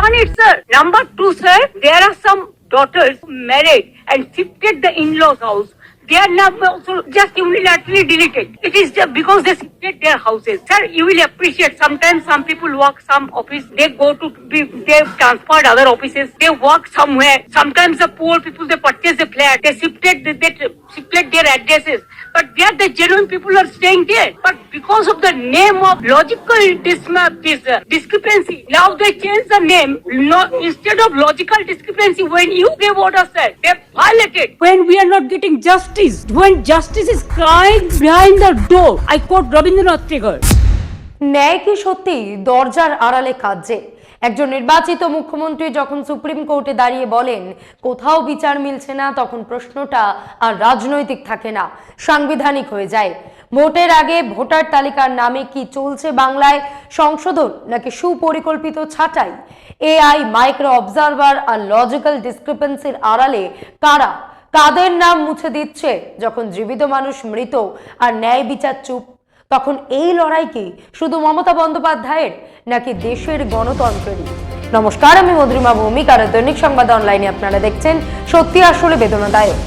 done it, sir. Number two, sir, there are some daughters married and shifted the in-laws house. They are now also just unilaterally deleted. It is just because they shifted their houses. Sir, you will appreciate sometimes some people work some office, they go to they transferred other offices, they work somewhere. Sometimes the poor people, they purchase a flat, they shifted their addresses. But there the genuine people are staying there. But because of the name of logical discrepancy, now they change the name. Instead of logical discrepancy, when you gave order, sir, they violated. When we are not getting justice, when justice is crying behind the door, I quote Rabindranath Tagore. ন্যায় কি সত্যি দরজার আড়ালে কাজে? একজন নির্বাচিত মুখ্যমন্ত্রী যখন সুপ্রিম কোর্টে দাঁড়িয়ে বলেন কোথাও বিচার মিলছে না, তখন প্রশ্নটা আর রাজনৈতিক থাকে না, সাংবিধানিক হয়ে যায়। ভোটের আগে ভোটার তালিকার নামে কি চলছে বাংলায় সংশোধন নাকি সুপরিকল্পিত ছাঁটাই? এআই, মাইক্রো অবজারভার আর লজিক্যাল ডিসক্রিপেন্সির আড়ালে কারা কাদের নাম মুছে দিচ্ছে? যখন জীবিত মানুষ মৃত আর ন্যায় বিচার চুপ, তখন এই লড়াই কি শুধু মমতা বন্দ্যোপাধ্যায়ের নাকি দেশের গণতন্ত্রেরই? নমস্কার, আমি মধুরিমা ভৌমিক আর দৈনিক সংবাদ অনলাইনে আপনারা দেখছেন সত্যি আসলে বেদনাদায়ক।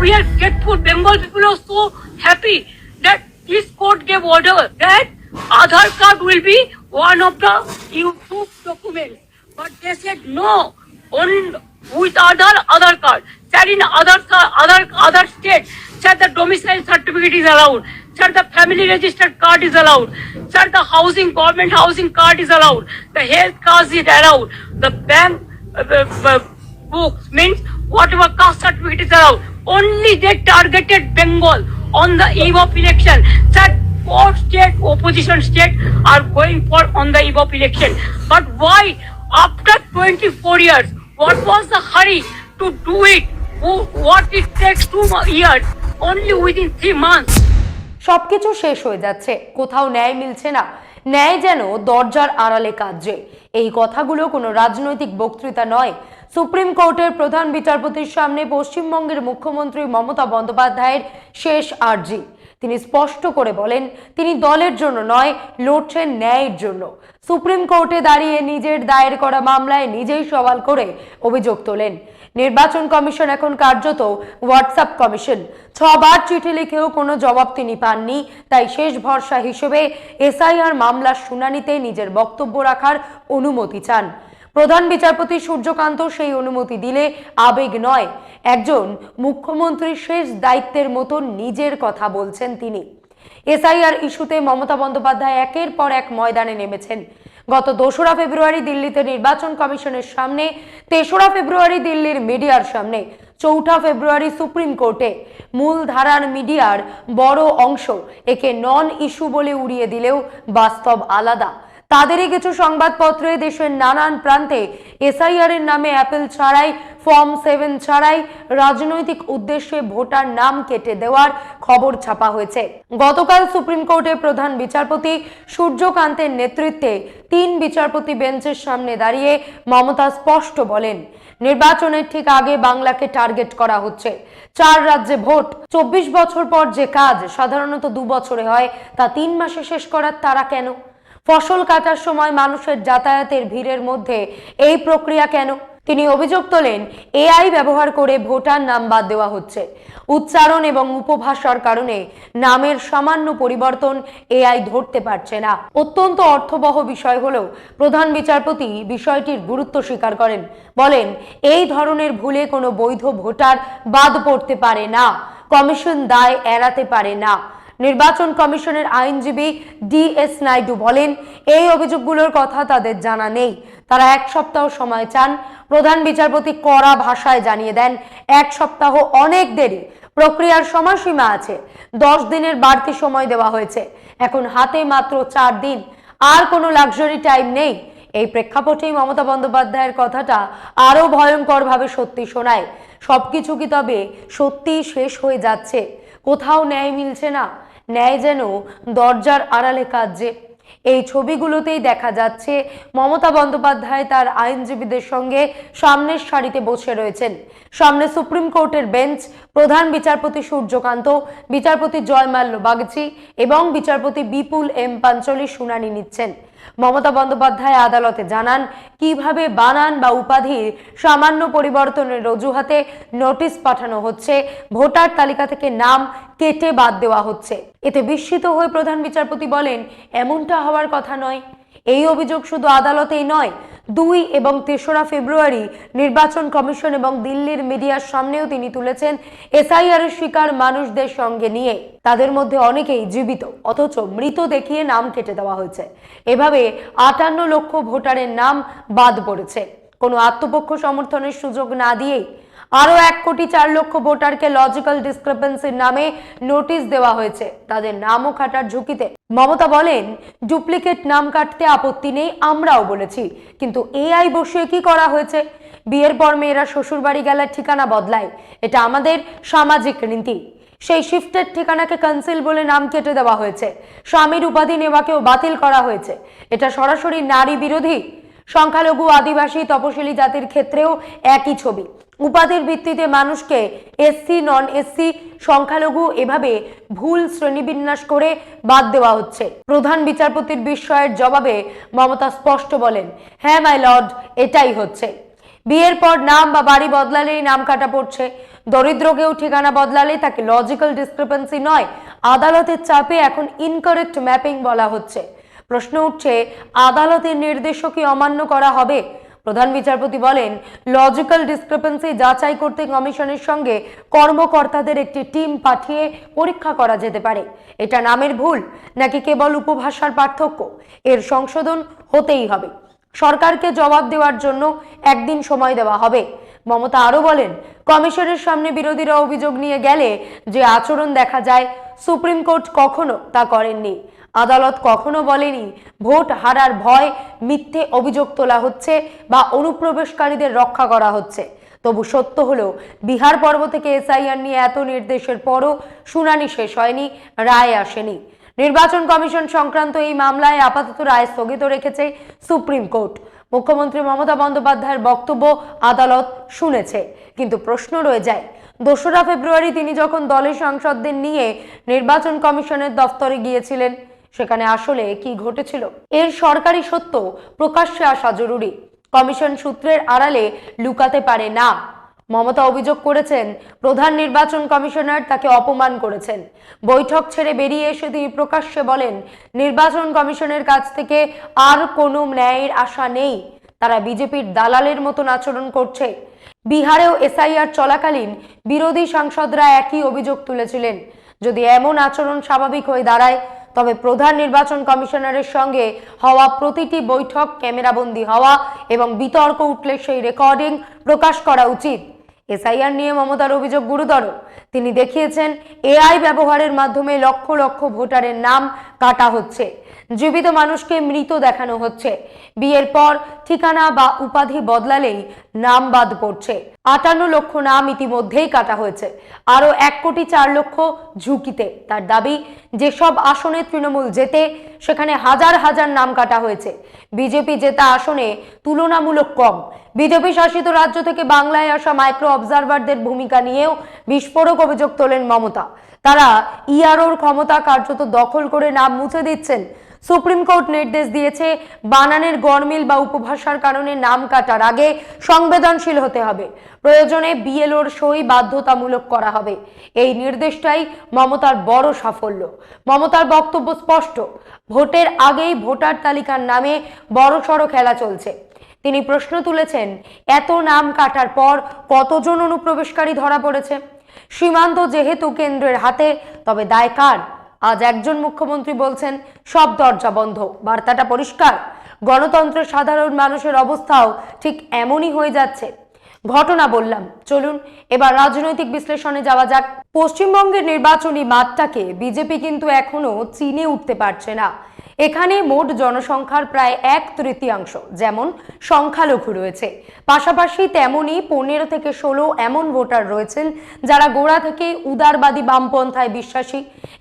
We are grateful. Bengal people are so happy that this court gave order that Aadhaar card will be one of the proof documents. But they said no, only with Aadhaar card. That in other states, sir, the domicile certificate is allowed. Sir, the family registered card is allowed. Sir, the government housing card is allowed. The health card is allowed. The bank books means whatever caste certificate is allowed. Only they targeted Bengal on the eve of election. Sir, four state opposition states are going for on the eve of election. But why after 24 years? What was the hurry to do it? What it takes 2 years? Only within 3 months. সবকিছু শেষ হয়ে যাচ্ছে, কোথাও ন্যায় মিলছে না, ন্যায় যেন দরজার আড়ালে কাজে। এই কথাগুলো কোনো রাজনৈতিক বক্তৃতা নয়। সুপ্রিম কোর্টের প্রধান বিচারপতির সামনে পশ্চিমবঙ্গের মুখ্যমন্ত্রী মমতা বন্দ্যোপাধ্যায়ের শেষ আর্জি। তিনি স্পষ্ট করে বলেন তিনি দলের জন্য নয়, লড়ছেন ন্যায়ের জন্য। সুপ্রিম কোর্টে দাঁড়িয়ে নিজের দায়ের করা মামলায় নিজেই সওয়াল করে অভিযোগ তোলেন নির্বাচন কমিশন এখন কার্যত হোয়াটসঅ্যাপ কমিশন। 6 বার চিঠি লিখেও কোনো জবাব তিনি পাননি, তাই শেষ ভরসা হিসেবে এসআইআর মামলার শুনানিতে নিজের বক্তব্য রাখার অনুমতি চান। প্রধান বিচারপতি সূর্যকান্ত সেই অনুমতি দিলে আবেগ নয়, একজন মুখ্যমন্ত্রীর শেষ দায়িত্বের মতো নিজের কথা বলছেন তিনি। এসআইআর ইস্যুতে মমতা বন্দ্যোপাধ্যায় একের পর এক ময়দানে নেমেছেন। গত 2রা ফেব্রুয়ারি দিল্লিতে নির্বাচন কমিশনের সামনে, 3রা ফেব্রুয়ারি দিল্লির মিডিয়ার সামনে, 4ঠা ফেব্রুয়ারি সুপ্রিম কোর্টে। মূল ধারার মিডিয়ার বড় অংশ একে নন ইস্যু বলে উড়িয়ে দিলেও বাস্তব আলাদা। তাদেরই কিছু সংবাদপত্রে দেশের নানান প্রান্তে এসআইআর এর নামে অ্যাপেল ছাড়াই, ফর্ম 7 ছাড়াই রাজনৈতিক উদ্দেশ্যে ভোটার নাম কেটে দেওয়ার খবর ছাপা হয়েছে। গতকাল সুপ্রিম কোর্টের প্রধান বিচারপতি সূর্যকান্তের নেতৃত্বে 3 বিচারপতি বেঞ্চের সামনে দাঁড়িয়ে মমতা স্পষ্ট বলেন নির্বাচনের ঠিক আগে বাংলাকে টার্গেট করা হচ্ছে। 4 রাজ্যে ভোট, 24 বছর পর যে কাজ সাধারণত 2 বছরে হয় তা 3 মাসে শেষ করার তারা কেন? ফসল কাটার সময় মানুষের যাতায়াতের ভিড়ের মধ্যে এই প্রক্রিয়া কেন? তিনি অভিযোগ তোলেন এআই ব্যবহার করে ভোটার নাম বাদ দেওয়া হচ্ছে। উচ্চারণ এবং উপভাষার কারণে নামের সামান্য পরিবর্তন এআই ধরতে পারছে না। অত্যন্ত অর্থবহ বিষয় হলেও প্রধান বিচারপতি বিষয়টির গুরুত্ব স্বীকার করেন, বলেন এই ধরনের ভুলে কোনো বৈধ ভোটার বাদ পড়তে পারে না, কমিশন দায় এড়াতে পারে না। নির্বাচন কমিশনের আইনজীবী ডিএস নাইডু বলেন এই অভিযোগগুলোর কথা তাদের জানা নেই, তারা 1 সপ্তাহ সময় চান। প্রধান বিচারপতি কড়া ভাষায় জানিয়ে দেন 1 সপ্তাহ অনেক দেরি, প্রক্রিয়ার সময়সীমা আছে, 10 দিনের বাড়তি সময় দেওয়া হয়েছে, এখন হাতে মাত্র 4 দিন, আর কোনো লাক্সারি টাইম নেই। এই প্রেক্ষাপটেই মমতা বন্দ্যোপাধ্যায়ের কথাটা আরো ভয়ঙ্করভাবে সত্যি শোনায়। সবকিছু কি তবে সত্যি শেষ হয়ে যাচ্ছে? কোথাও ন্যায় মিলছে না, ন্যায় যেন দরজার আড়ালে কাজে। এই ছবিগুলোতেই দেখা যাচ্ছে মমতা বন্দ্যোপাধ্যায় তার আইনজীবীদের সঙ্গে সামনের সারিতে বসে রয়েছেন। সামনে সুপ্রিম কোর্টের বেঞ্চ, প্রধান বিচারপতি সূর্যকান্ত, বিচারপতি জয়মাল্য বাগচি এবং বিচারপতি বিপুল এম পাঞ্চলি শুনানি নিচ্ছেন। মমতা বন্দ্যোপাধ্যায় আদালতে জানান কিভাবে বানান বা উপাধির সামান্য পরিবর্তনের অজুহাতে নোটিশ পাঠানো হচ্ছে, ভোটার তালিকা থেকে নাম কেটে বাদ দেওয়া হচ্ছে। এতে বিস্মিত হয়ে প্রধান বিচারপতি বলেন, এমনটা হওয়ার কথা নয়। এই অভিযোগ শুধু আদালতেই নয়, 2 এবং 3রা ফেব্রুয়ারি নির্বাচন কমিশন এবং দিল্লির মিডিয়ার সামনেও তিনি তুলেছেন। এসআইআর এর শিকার মানুষদের সঙ্গে নিয়ে তাদের মধ্যে অনেকেই জীবিত, অথচ মৃত দেখিয়ে নাম কেটে দেওয়া হয়েছে। এভাবে 58 লক্ষ ভোটারের নাম বাদ পড়েছে, কোনো আত্মপক্ষ সমর্থনের সুযোগ না দিয়েই। আরো 1,04,00,000 ভোটারকে লজিক্যাল ডিসক্রিপেন্সির নামে নোটিশ দেওয়া হয়েছে, তাদের নামও কাটার ঝুঁকিতে। মমতা বলেন, ডুপ্লিকেট নাম কাটতে আপত্তি নেই, আমরাও বলেছি, কিন্তু এআই বসিয়ে কি করা হয়েছে? বিয়ের পর মেয়েরা শ্বশুরবাড়ি গেলে ঠিকানা বদলায়, এটা আমাদের সামাজিক রীতি। সেই শিফটের ঠিকানাকে ক্যান্সেল বলে নাম কেটে দেওয়া হয়েছে। স্বামীর উপাধি নেওয়াকেও বাতিল করা হয়েছে, এটা সরাসরি নারী বিরোধী। সংখ্যালঘু, আদিবাসী, তপশিলি জাতির ক্ষেত্রেও একই ছবি। উপাধির ভিত্তিতে মানুষকে এসসি, নন এসসি, সংখ্যালঘু এভাবে ভুল শ্রেণীবিন্যাস করে বাদ দেওয়া হচ্ছে। প্রধান বিচারপতির বিস্ময়ের জবাবে মমতা স্পষ্ট বলেন, হ্যাঁ মাই লর্ড, এটাই হচ্ছে। বিয়ের পর নাম বা বাড়ি বদলালেই নাম কাটা পড়ছে। দরিদ্রকেও ঠিকানা বদলালে তাকে লজিক্যাল ডিসক্রিপেন্সি নয়, আদালতের চাপে এখন ইনকারেক্ট ম্যাপিং বলা হচ্ছে। প্রশ্ন উঠছে, আদালতের নির্দেশও কি অমান্য করা হবে? প্রধান বিচারপতি বলেন, লজিক্যাল ডিসক্রিপেন্সি যাচাই করতে কমিশনের সঙ্গে কর্মকর্তাদের একটি টিম পাঠিয়ে পরীক্ষা করা যেতে পারে। এটা নামের ভুল নাকি কেবল উপভাষার পার্থক্য, এর সংশোধন হতেই হবে। সরকারকে জবাব দেওয়ার জন্য একদিন সময় দেওয়া হবে। মমতা আরো বলেন, কমিশনের সামনে বিরোধীরা অভিযোগ নিয়ে গেলে যে আচরণ দেখা যায়, সুপ্রিম কোর্ট কখনো তা করেননি। আদালত কখনো বলেনি ভোট হারার ভয় মিথ্যে অভিযোগ তোলা হচ্ছে বা অনুপ্রবেশকারীদের রক্ষা করা হচ্ছে। তবু সত্য হলো, বিহার পর্ব থেকে এসআইআর নিয়ে এত নির্দেশের পরও শুনানি শেষ হয়নি, রায় আসেনি। নির্বাচন কমিশন সংক্রান্ত এই মামলায় আপাতত রায় স্থগিত রেখেছে সুপ্রিম কোর্ট। মুখ্যমন্ত্রী মমতা বন্দ্যোপাধ্যায়ের বক্তব্য আদালত শুনেছে, কিন্তু প্রশ্ন রয়ে যায়, 2রা ফেব্রুয়ারি তিনি যখন দলের সাংসদদের নিয়ে নির্বাচন কমিশনের দফতরে গিয়েছিলেন, সেখানে আসলে কি ঘটেছিল? এর সরকারি সত্য প্রকাশ্যে আসা জরুরি। কমিশন সূত্রের আড়ালে লুকাতে পারে না। মমতা অভিযোগ করেছেন, প্রধান নির্বাচন কমিশনার তাকে অপমান করেছেন। বৈঠক ছেড়ে বেরিয়ে এসে তিনি প্রকাশ্যে বলেন, নির্বাচন কমিশনের কাছ থেকে আর কোনো ন্যায়ের আশা নেই, তারা বিজেপির দালালের মতন আচরণ করছে। বিহারেও এসআইআর চলাকালীন বিরোধী সাংসদরা একই অভিযোগ তুলেছিলেন। যদি এমন আচরণ স্বাভাবিক হয়ে দাঁড়ায়, তবে প্রধান নির্বাচন কমিশনারের সঙ্গে হওয়া প্রতিটি বৈঠক ক্যামেরাবন্দি হওয়া এবং বিতর্ক উঠলে সেই রেকর্ডিং প্রকাশ করা উচিত। এসআইআর নিয়ে মমতার অভিযোগ গুরুতর। তিনি দেখিয়েছেন, এআই ব্যবহারের মাধ্যমে লক্ষ লক্ষ ভোটারের নাম কাটা হচ্ছে, জীবিত মানুষকে মৃত দেখানো হচ্ছে। বিয়ের পর ঠিকানা বা উপাধি বদলালেই নাম বাদ পড়ছে। 58 লক্ষ নাম ইতিমধ্যেই কাটা হয়েছে, আরো 1,04,00,000 ঝুঁকিতে। তার দাবি, যেসব আসনে তৃণমূল জেতে সেখানে হাজার হাজার নাম কাটা হয়েছে। বিজেপি জেতা আসনে তুলনামূলক কম। বিজেপি শাসিত রাজ্য থেকে বাংলায় আসা মাইক্রো অবজারভারদের ভূমিকা নিয়েও বিস্ফোরক অভিযোগ তোলেন মমতা। তারা ইআরওর ক্ষমতা কার্যত দখল করে নাম মুছে দিচ্ছেন। সুপ্রিম কোর্ট নির্দেশ দিয়েছে, বানানের গরমিল বা উপভাষার কারণে নাম কাটার আগে সংবেদনশীল হতে হবে। প্রয়োজনে বিএলওর সই বাধ্যতামূলক করা হবে। এই নির্দেশটাই মমতার বড় সাফল্য। মমতার বক্তব্য স্পষ্ট, ভোটের আগেই ভোটার তালিকার নামে বড়সড় খেলা চলছে। তিনি প্রশ্ন তুলেছেন, এত নাম কাটার পর কতজন অনুপ্রবেশকারী ধরা পড়েছে? সীমান্ত যেহেতু কেন্দ্রের হাতে, তবে দায় কার? আজ একজন মুখ্যমন্ত্রী বলছেন সব দরজা বন্ধ, বার্তাটা পরিষ্কার। গণতন্ত্রের সাধারণ মানুষের অবস্থাও ঠিক এমনই হয়ে যাচ্ছে। ঘটনা বললাম, চলুন এবার রাজনৈতিক বিশ্লেষণে যাওয়া যাক। পশ্চিমবঙ্গের নির্বাচনী মাঠটাকে বিজেপি কিন্তু এখনো চিনে উঠতে পারছে না। এখানে মোট জনসংখ্যার প্রায় 1/3 যেমন সংখ্যালঘু রয়েছে, পাশাপাশি তেমনি 15 থেকে 16 এমন ভোটার রয়েছেন যারা গোড়া থেকে উদারবাদী বামপন্থায় বিশ্বাসী।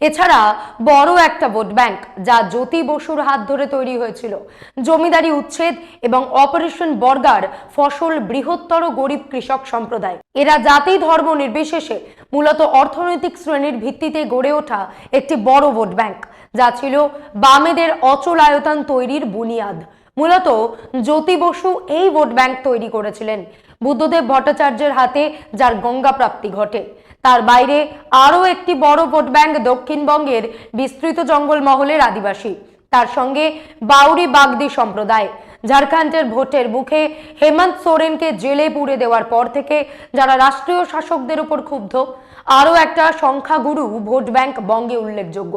এছাড়া বড় একটা ভোট ব্যাংক, যা জ্যোতি বসুর হাত ধরে তৈরি হয়েছিল। জমিদারি উচ্ছেদ এবং অপারেশন বর্গার ফসল বৃহত্তর গরিব কৃষক সম্প্রদায়। এরা জাতি ধর্ম নির্বিশেষে মূলত অর্থনৈতিক শ্রেণীর ভিত্তিতে গড়ে ওঠা একটি বড় ভোট ব্যাংক। যা ছিল বামেদের অচলায়তন তৈরির বুনিয়াদ। মূলত জ্যোতি বসু এই ভোট ব্যাংক তৈরি করেছিলেন বুদ্ধদেব ভট্টাচার্যের হাতে, যার গঙ্গা প্রাপ্তি ঘটে। তার বাইরে আরও একটি বড় ভোট ব্যাংক দক্ষিণবঙ্গের বিস্তৃত জঙ্গলমহলের আদিবাসী, তার সঙ্গে বাউরি বাগদি সম্প্রদায়। ঝাড়খণ্ডের ভোটের মুখে হেমন্ত সোরেনকে জেলে পুরে দেওয়ার পর থেকে যারা রাষ্ট্রীয় শাসকদের উপর ক্ষুব্ধ, আরও একটা সংখ্যাগুরু ভোট ব্যাংক বঙ্গে উল্লেখযোগ্য।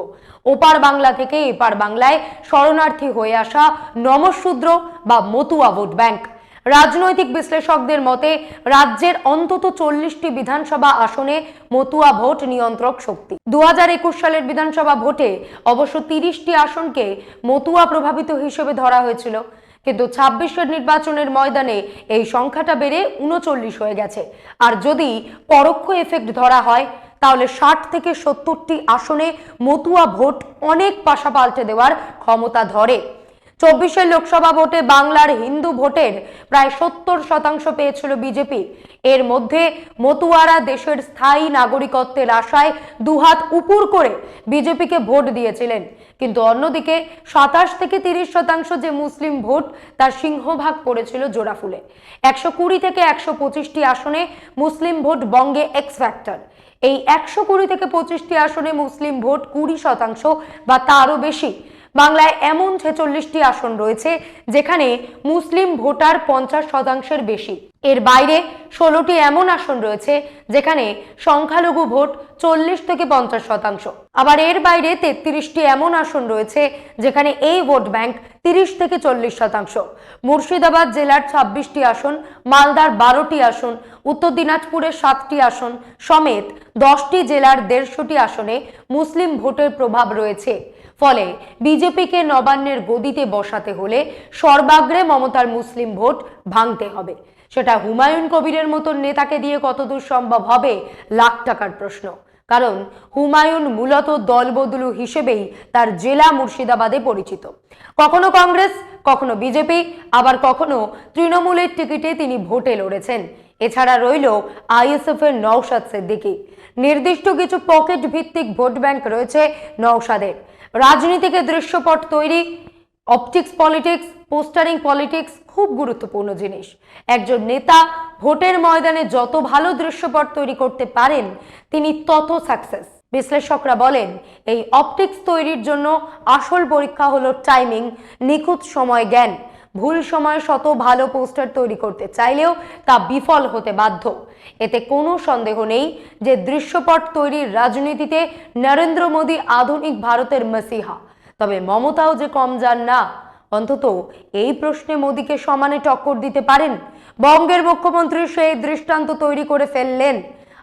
ওপার বাংলা থেকে এপার বাংলায় শরণার্থী হয়ে আসা নমশূদ্র বা মতুয়া ভোট ব্যাংক। রাজনৈতিক বিশ্লেষকদের মতে রাজ্যের অন্তত 40টি বিধানসভা আসনে মতুয়া ভোট নিয়ন্ত্রক শক্তি। 2021 সালের বিধানসভা ভোটে অবশ্য 30টি আসনকে মতুয়া প্রভাবিত হিসেবে ধরা হয়েছিল, কিন্তু 26-এর নির্বাচনের ময়দানে এই সংখ্যাটা বেড়ে 39 হয়ে গেছে। আর যদি পরোক্ষ এফেক্ট ধরা হয় তাহলে 60 থেকে 70টি আসনে মতুয়া ভোট অনেক পাশা পাল্টে দেওয়ার ক্ষমতা ধরে। 24-এর লোকসভা ভোটে বাংলার হিন্দু ভোটের প্রায় 70% পেয়েছিল বিজেপি। এর মধ্যে মতুয়ারা দেশের স্থায়ী নাগরিকত্বের আশায় দুহাত উপর করে বিজেপিকে ভোট দিয়েছিলেন, কিন্তু অন্যদিকে 27 থেকে 30% যে মুসলিম ভোট তার সিংহভাগ পড়েছিল জোড়াফুলে। 120 থেকে 125টি আসনে মুসলিম ভোট বঙ্গে এক্স ফ্যাক্টর। এই 120 থেকে 25টি আসনে মুসলিম ভোট 20% বা তারও বেশি। বাংলায় এমন 46টি আসন রয়েছে যেখানে মুসলিম ভোটার 50%-এর বেশি। এর বাইরে 16টি এমন আসন রয়েছে যেখানে সংখ্যালঘু ভোট 40 থেকে 50%। আবার এর বাইরে 33টি এমন আসন রয়েছে যেখানে এই ভোট ব্যাংক 30 থেকে 40%। মুর্শিদাবাদ জেলার 26টি আসন, মালদার 12টি আসন, উত্তর দিনাজপুরের 7টি আসন সমেত 10টি জেলার 150টি আসনে মুসলিম ভোটের প্রভাব রয়েছে। ফলে বিজেপিকে নবান্নের গদিতে বসাতে হলে সর্বাগ্রে মমতার মুসলিম ভোট ভাঙতে হবে। সেটা হুমায়ুন কবিরের মতন নেতাকে দিয়ে কতদূর সম্ভব হবে লাখ টাকার প্রশ্ন। কারণ হুমায়ুন মূলত দলবদলু হিসেবেই তার জেলা মুর্শিদাবাদে পরিচিত। কখনো কংগ্রেস, কখনো বিজেপি, আবার কখনো তৃণমূলের টিকিটে তিনি ভোটে লড়েছেন। এছাড়া রইল আইএসএফ এর নওশাদ সিদ্দিকী। নির্দিষ্ট কিছু পকেট ভিত্তিক ভোট ব্যাংক রয়েছে নওশাদের। রাজনীতিকে দৃশ্যপট তৈরি, অপটিক্স পলিটিক্স, পোস্টারিং পলিটিক্স খুব গুরুত্বপূর্ণ জিনিস। একজন নেতা ভোটের ময়দানে যত ভালো দৃশ্যপট তৈরি করতে পারেন তিনি তত সাকসেস। বিশ্লেষকরা বলেন এই অপটিক্স তৈরির জন্য আসল পরীক্ষা হলো টাইমিং, নিখুঁত সময় জ্ঞান। ভুল সময়ে শত ভালো পোস্টার তৈরি করতে চাইলেও তা বিফল হতে বাধ্য। এতে কোনো সন্দেহ নেই যে দৃশ্যপট তৈরির রাজনীতিতে নরেন্দ্র মোদী আধুনিক ভারতের মসিহা। তবে মমতাও যে কম যান না। অন্তত এই প্রশ্নে মোদীকে সমানে টক্কর দিতে পারেন। বঙ্গের মুখ্যমন্ত্রী সেই দৃষ্টান্ত তৈরি করে ফেললেন।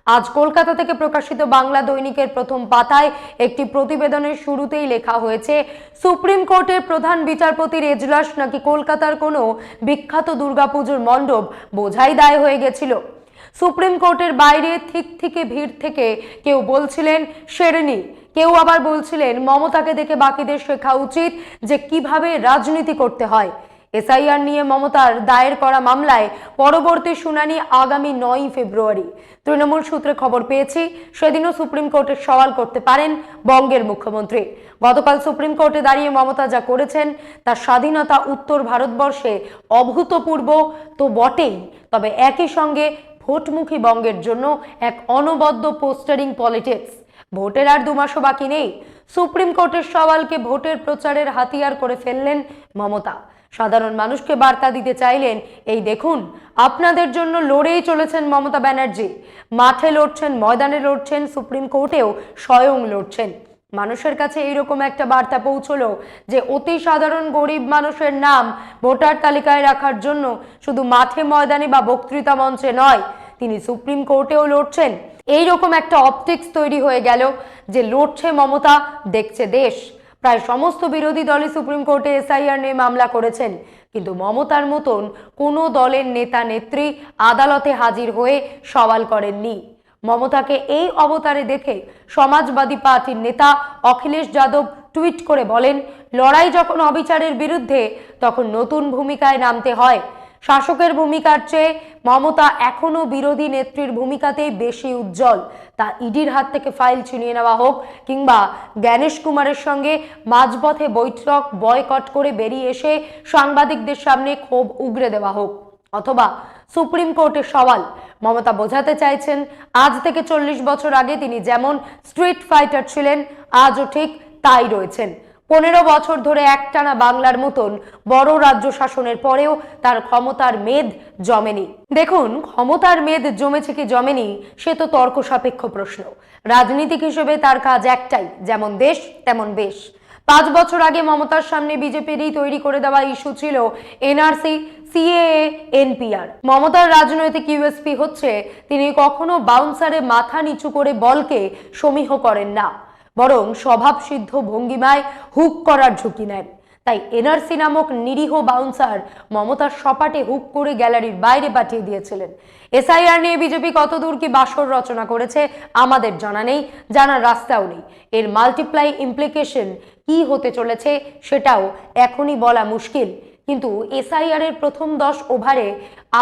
আজ কলকাতা থেকে প্রকাশিত বাংলা দৈনিকের প্রথম পাতায় একটি প্রতিবেদনের শুরুতেই লেখা হয়েছে, সুপ্রিম কোর্টের প্রধান বিচারপতির এজলাস নাকি কলকাতার কোনো বিখ্যাত দুর্গাপুজোর মণ্ডপ বোঝাই দায় হয়ে গেছিল। সুপ্রিম কোর্টের বাইরে ঠিক থেকে ভিড় থেকে কেউ বলছিলেন শেরনি, কেউ আবার বলছিলেন মমতাকে দেখে বাকিদের শেখা উচিত যে কিভাবে রাজনীতি করতে হয়। এসআইআর নিয়ে মমতার দায়ের করা মামলায় পরবর্তী শুনানি আগামী 9 ফেব্রুয়ারি। তৃণমূল সূত্রে খবর পেয়েছি সেদিনও সুপ্রিম কোর্টের সওয়াল করতে পারেন বঙ্গের মুখ্যমন্ত্রী। গতকাল সুপ্রিম কোর্টে দাঁড়িয়ে মমতা যা করেছেন তার স্বাধীনতা উত্তর ভারতবর্ষে অভূতপূর্ব তো বটেই, তবে একই সঙ্গে ভোটমুখী বঙ্গের জন্য এক অনবদ্য পোস্টারিং পলিটিক্স। ভোটের আর 2 মাসও বাকি নেই। সুপ্রিম কোর্টের সওয়ালকে ভোটের প্রচারের হাতিয়ার করে ফেললেন মমতা। সাধারণ মানুষকে বার্তা দিতে চাইলেন, এই দেখুন আপনাদের জন্য লড়েই চলেছেন মমতা ব্যানার্জি। মাঠে লড়ছেন, ময়দানে লড়ছেন, সুপ্রিম কোর্টেও স্বয়ং লড়ছেন। মানুষের কাছে এইরকম একটা বার্তা পৌঁছলো যে অতি সাধারণ গরিব মানুষের নাম ভোটার তালিকায় রাখার জন্য শুধু মাঠে ময়দানে বা বক্তৃতা মঞ্চে নয়, তিনি সুপ্রিম কোর্টেও লড়ছেন। এইরকম একটা অপটিক্স তৈরি হয়ে গেল যে লড়ছে মমতা, দেখছে দেশ। প্রায় সমস্ত বিরোধী দলই সুপ্রিম কোর্টে এসআইআর নিয়ে মামলা করেছেন, কিন্তু মমতার মতন কোনো দলের নেতা নেত্রী আদালতে হাজির হয়ে সওয়াল করেননি। মমতাকে এই অবতারে দেখে সমাজবাদী পার্টির নেতা অখিলেশ যাদব টুইট করে বলেন, লড়াই যখন অবিচারের বিরুদ্ধে তখন নতুন ভূমিকায় নামতে হয়। শাসকের ভূমিকার চেয়ে মমতা এখনো বিরোধী নেত্রীর ভূমিকাতেই বেশি উজ্জ্বল। তা ইডির হাত থেকে ফাইল ছিনিয়ে নেওয়া হোক কিংবা জ্ঞানেশ কুমারের সঙ্গে মাঝপথে বৈঠক বয়কট করে বেরিয়ে এসে সাংবাদিকদের সামনে ক্ষোভ উগরে দেওয়া হোক, অথবা সুপ্রিম কোর্টে সওয়াল। মমতা বোঝাতে চাইছেন আজ থেকে 40 বছর আগে তিনি যেমন স্ট্রিট ফাইটার ছিলেন আজও ঠিক তাই রয়েছেন। 15 বছর ধরে একটানা বাংলার মতন বড় রাজ্য শাসনের পরেও তার ক্ষমতার মেদ জমেনি। দেখুন, ক্ষমতার মেদ জমেছে কি জমেনি সে তো তর্ক সাপেক্ষ প্রশ্ন। রাজনীতিক হিসেবে তার কাজ একটাই, যেমন দেশ তেমন বেশ। 5 বছর আগে মমতার সামনে বিজেপিরই তৈরি করে দেওয়া ইস্যু ছিল এনআরসি, সিএএ, এনপিআর। মমতার রাজনৈতিক ইউএসপি হচ্ছে তিনি কখনো বাউন্সারে মাথা নিচু করে বলকে সমীহ করেন না, বরং স্বভাবসিদ্ধ ভঙ্গিমায় হুক করার ঝুঁকি নেন। তাই এনআরসি নামক নিরীহ বাউন্সার মমতার সপাটে হুক করে গ্যালারির বাইরে পাঠিয়ে দিয়েছিলেন। এসআইআর নিয়ে বিজেপি কতদূর কি বাসর রচনা করেছে আমাদের জানা নেই, জানার রাস্তাও নেই। এর মাল্টিপ্লাই ইমপ্লিকেশন কি হতে চলেছে সেটাও এখনই বলা মুশকিল। কিন্তু এসআইআর এর প্রথম 10 ওভারে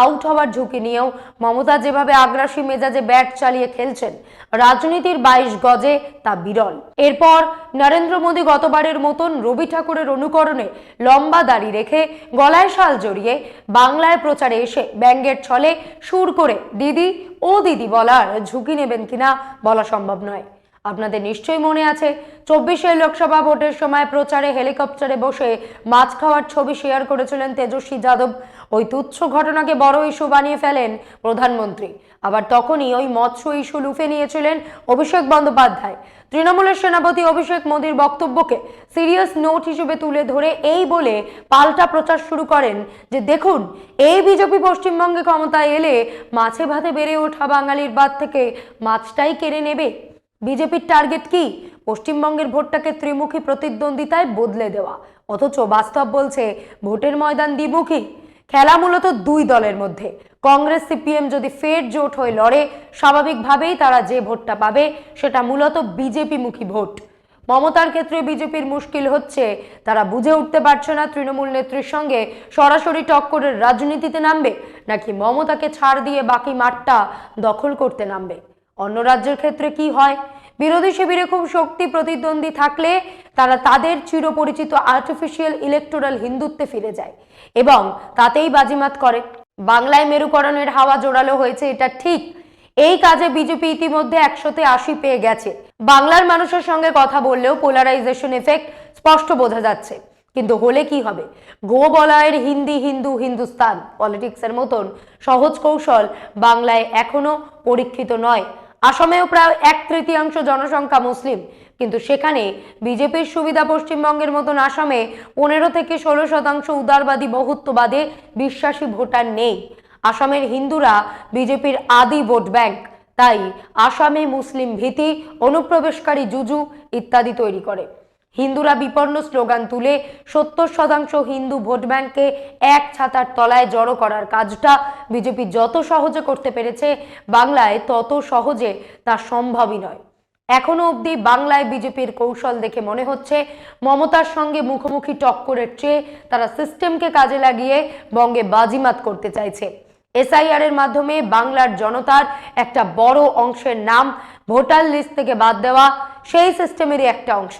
আউট হওয়ার ঝুঁকি নিয়েও মমতা যেভাবে আগ্রাসী মেজাজে ব্যাট চালিয়ে খেলছেন, রাজনীতির 22 গজে তা বিরল। এরপর নরেন্দ্র মোদী গতবারের মতন রবি ঠাকুরের অনুকরণে লম্বা দাড়ি রেখে গলায় শাল জড়িয়ে বাংলায় প্রচারে এসে ব্যঙ্গের ছলে সুর করে দিদি ও দিদি বলার ঝুঁকি নেবেন কিনা বলা সম্ভব নয়। আপনাদের নিশ্চয়ই মনে আছে 24 লোকসভা ভোটের সময় প্রচারে হেলিকপ্টারে বসে মাছ খাওয়ার ছবি শেয়ার করেছিলেন তেজস্বী যাদব। ওই তুচ্ছ ঘটনাকে বড় ইস্যু বানিয়ে ফেলেন প্রধানমন্ত্রী। আবার তখনই ওই মৎস্য ইস্যু লুফে নিয়েছিলেন অভিষেক বন্দ্যোপাধ্যায়। তৃণমূলের সেনাপতি অভিষেক মোদীর বক্তব্যকে সিরিয়াস নোট হিসেবে তুলে ধরে এই বলে পাল্টা প্রচার শুরু করেন যে দেখুন, এই বিজেপি পশ্চিমবঙ্গে ক্ষমতায় এলে মাছে ভাতে বেড়ে ওঠা বাঙালির বাদ থেকে মাছটাই কেড়ে নেবে। বিজেপির টার্গেট কি? পশ্চিমবঙ্গের ভোটটাকে ত্রিমুখী প্রতিদ্বন্দ্বিতায় বদলে দেওয়া, অথচ বাস্তব বলছে ভোটের ময়দান দ্বিমুখী। খেলা মূলত দুই দলের মধ্যে। কংগ্রেস সিপিএম যদি ফের জোট হয়ে লড়ে, স্বাভাবিকভাবেই তারা যে ভোটটা পাবে সেটা মূলত বিজেপি মুখী ভোট। মমতার ক্ষেত্রে বিজেপির মুশকিল হচ্ছে তারা বুঝে উঠতে পারছে না তৃণমূল নেত্রীর সঙ্গে সরাসরি টক্করের রাজনীতিতে নামবে নাকি মমতাকে ছাড় দিয়ে বাকি মাঠটা দখল করতে নামবে। অন্য রাজ্যের ক্ষেত্রে কি হয়? বিরোধী শিবিরে খুব শক্তি প্রতিদ্বন্দ্বী থাকলে তারা তাদের চিরপরিচিত আর্টিফিশিয়াল ইলেকটোরাল হিন্দুত্বে ফিরে যায় এবং তাতেই বাজিমাত করে। বাংলায় মেরুকরণের হাওয়া জোরালো হয়েছে, এটা ঠিক। এই কাজে বিজেপি ইতিমধ্যে 100তে 80 পেয়ে গেছে। বাংলার মানুষের সঙ্গে কথা বললেও পোলারাইজেশন এফেক্ট স্পষ্ট বোঝা যাচ্ছে। কিন্তু হলে কি হবে? গো বলয়ের হিন্দি হিন্দু হিন্দুস্তান পলিটিক্সের মতন সহজ কৌশল বাংলায় এখনো পরীক্ষিত নয়। আসামেও প্রায় 1/3 জনসংখ্যা মুসলিম, কিন্তু সেখানে বিজেপির সুবিধা পশ্চিমবঙ্গের মতন আসামে 15 থেকে 16% উদারবাদী বহুত্ববাদে বিশ্বাসী ভোটার নেই। আসামের হিন্দুরা বিজেপির আদি ভোট ব্যাংক, তাই আসামে মুসলিম ভীতি, অনুপ্রবেশকারী জুজু ইত্যাদি তৈরি করে। হিন্দুরা বিপন্ন স্লোগান তুলে 70% হিন্দু ভোট ব্যাংককে এক ছাতার তলায় জড়ো করার কাজটা বিজেপি যত সহজে করতে পেরেছে, বাংলায় তত সহজে তা সম্ভবই নয়। এখনো অবধি বাংলায় বিজেপির কৌশল দেখে মনে হচ্ছে মমতার সঙ্গে মুখোমুখি টক্করের চেয়ে তারা সিস্টেমকে কাজে লাগিয়ে বঙ্গে বাজিমাত করতে চাইছে। এসআইআর এর মাধ্যমে বাংলার জনতার একটা বড় অংশের নাম ভোটার লিস্ট থেকে বাদ দেওয়া সেই সিস্টেমেরই একটা অংশ।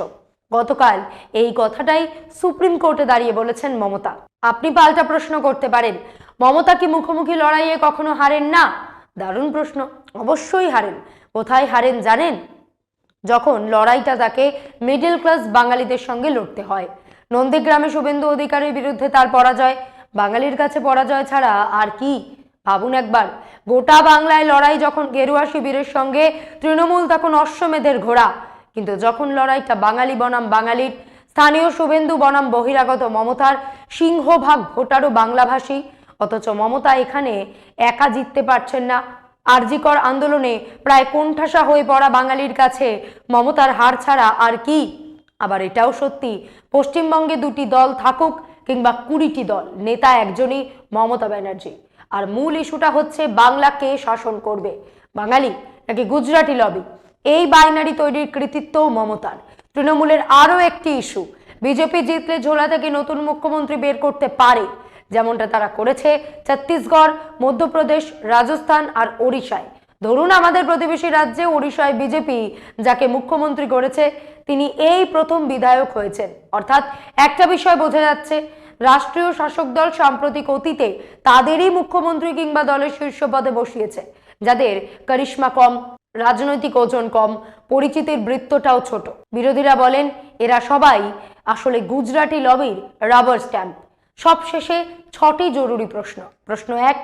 গতকাল এই কথাটাই সুপ্রিম কোর্টে দাঁড়িয়ে বলেছেন মমতা। আপনি পাল্টা প্রশ্ন করতে পারেন, মমতা কি মুখোমুখি লড়াইয়ে কখনো হারেন না? দারুণ প্রশ্ন। অবশ্যই হারেন। কোথায় হারেন জানেন? যখন লড়াইটা তাকে মিডল ক্লাস বাঙালিদের সঙ্গে লড়তে হয়। নন্দীগ্রামে শুভেন্দু অধিকারীর বিরুদ্ধে তার পরাজয় বাঙালির কাছে পরাজয় ছাড়া আর কি? ভাবুন একবার, গোটা বাংলায় লড়াই যখন গেরুয়া শিবিরের সঙ্গে, তৃণমূল তখন অশ্বমেধের ঘোড়া। কিন্তু যখন লড়াইটা বাঙালি বনাম বাঙালির, স্থানীয় শুভেন্দু বনাম বহিরাগত মমতার, সিংহভাগ ভোটারও বাংলাভাষী, অথচ মমতা এখানে একা জিততে পারছেন না। আরজিকর আন্দোলনে প্রায় কোণঠাসা হয়ে পড়া বাঙালির কাছে মমতার হার ছাড়া আর কি? আবার এটাও সত্যি, পশ্চিমবঙ্গে 2টি দল থাকুক কিংবা 20টি দল, নেতা একজনই, মমতা ব্যানার্জি। আর মূল ইস্যুটা হচ্ছে বাংলা কে শাসন করবে, বাঙালি নাকি গুজরাটি লবি? এই বাইনারি তৈরির কৃতিত্বও মমতার। তৃণমূলের আরও একটি ইস্যু, বিজেপি জিতলে ঝোলা থেকে নতুন মুখ্যমন্ত্রী বের করতে পারে, যেমনটা তারা করেছে ছত্তিশগড়, মধ্যপ্রদেশ, রাজস্থান আর ওড়িশায়। ধরুন আমাদের প্রতিবেশী রাজ্যে ওড়িশায় বিজেপি যাকে মুখ্যমন্ত্রী করেছে তিনি এই প্রথম বিধায়ক হয়েছেন। অর্থাৎ একটা বিষয় বোঝা যাচ্ছে, রাষ্ট্রীয় শাসক দল সাম্প্রতিক অতীতে তাদেরই মুখ্যমন্ত্রী কিংবা দলের শীর্ষ পদে বসিয়েছে যাদের কারিশমা কম, রাজনৈতিক ওজন কম, পরিচিতির বৃত্তটাও ছোট। বিরোধীরা বলেন এরা সবাই আসলে গুজরাটি লবির রাবার স্ট্যাম্প। সবশেষে 6টি জরুরি প্রশ্ন। প্রশ্ন 1,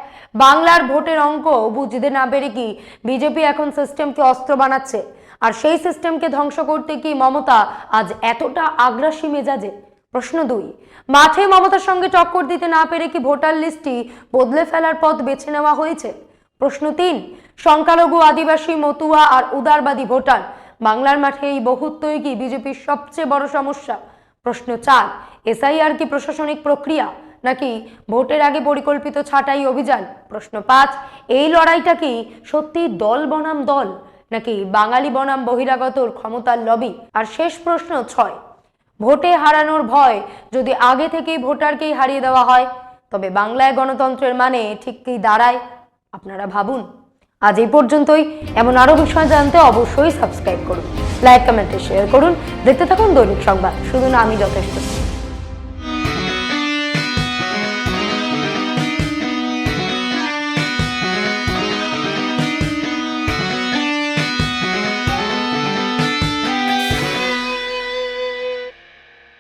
বাংলার ভোটের অঙ্ক বুঝতে না পেরে কি বিজেপি এখন সিস্টেমকে অস্ত্র বানাচ্ছে? আর সেই সিস্টেমকে ধ্বংস করতে কি মমতা আজ এতটা আগ্রাসী মেজাজে? প্রশ্ন 2, মাঠে মমতার সঙ্গে টক্কর দিতে না পেরে কি ভোটার লিস্টটি বদলে ফেলার পথ বেছে নেওয়া হয়েছে? প্রশ্ন 3, সংখ্যালঘু, আদিবাসী, মতুয়া আর উদারবাদী ভোটার বাংলার মাঠে এই বহুত্বই কি বিজেপির সবচেয়ে বড় সমস্যা? প্রশ্ন 4, এসআইআর কি প্রশাসনিক প্রক্রিয়া নাকি ভোটের আগে পরিকল্পিত ছাঁটাই অভিযান? প্রশ্ন 5, এই লড়াইটা কি সত্যি দল বনাম দল নাকি বাঙালি বনাম বহিরাগতর ক্ষমতার লবি? আর শেষ প্রশ্ন 6, ভোটে হারানোর ভয় যদি আগে থেকেই ভোটারকেই হারিয়ে দেওয়া হয় তবে বাংলায় গণতন্ত্রের মানে ঠিক কি দাঁড়ায়? আপনারা ভাবুন। আজ এই পর্যন্তই। এমন আরো বিষয় জানতে অবশ্যই সাবস্ক্রাইব করুন, লাইক, কমেন্টে শেয়ার করুন। দেখতে থাকুন দৈনিক সংবাদ, শুধু না আমি যথেষ্ট।